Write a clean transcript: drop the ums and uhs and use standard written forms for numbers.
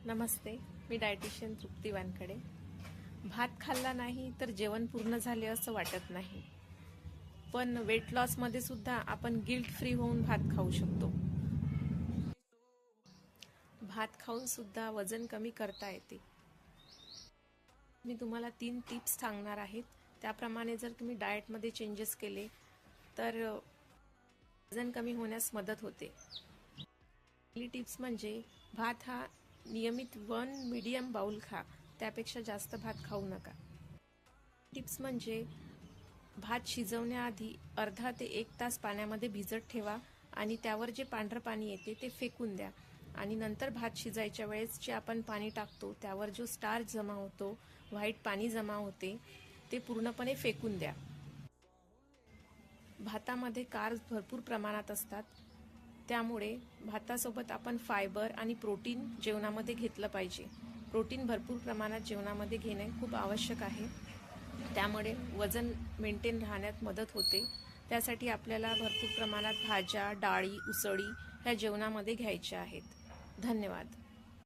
नमस्ते, मी dietitian तृप्ती वानखडे। भात खाल्ला नाही तर जेवण पूर्ण झाले असं वाटत नाही, पण वेट लॉस मध्ये सुद्धा आपण गिल्ट फ्री होऊन भात खाऊ शकतो। भात खाऊन सुद्धा वजन कमी करता येते। मी तुम्हाला 3 टिप्स सांगणार आहेत, त्याप्रमाणे जर तुम्ही डाएट मध्ये चेंजेस केले तर वजन कमी होण्यास मदत होते। पहिली टिप्स म्हणजे भात हा नियमित 1 मीडियम बाउल खा, त्यापेक्षा जास्त भात खाऊ नका। टिप्स म्हणजे भात शिजवण्याआधी अर्धा ते 1 तास पाण्यामध्ये भिजत ठेवा आणि त्यावर जे पांढरं पाणी येते ते फेकून द्या आणि नंतर भात शिजायच्या वेळेस जे आपण पाणी टाकतो त्यावर जो स्टार्च जमा होतो, व्हाईट पाणी जमा होते, ते पूर्णपणे फेकून द्या। भातामध्ये कार्ब्स भरपूर प्रमाणात असतात, त्यामुळे भातासोबत आपण फायबर आणि प्रोटीन जेवणामध्ये घेतलं पाहिजे। प्रोटीन भरपूर प्रमाणात जेवणामध्ये घेणे खूप आवश्यक आहे, त्यामुळे वजन मेंटेन राहण्यात मदत होते। त्यासाठी आपल्याला भरपूर प्रमाणात भाज्या, डाळी, उसळी ह्या जेवणामध्ये घ्यायच्या आहेत। धन्यवाद।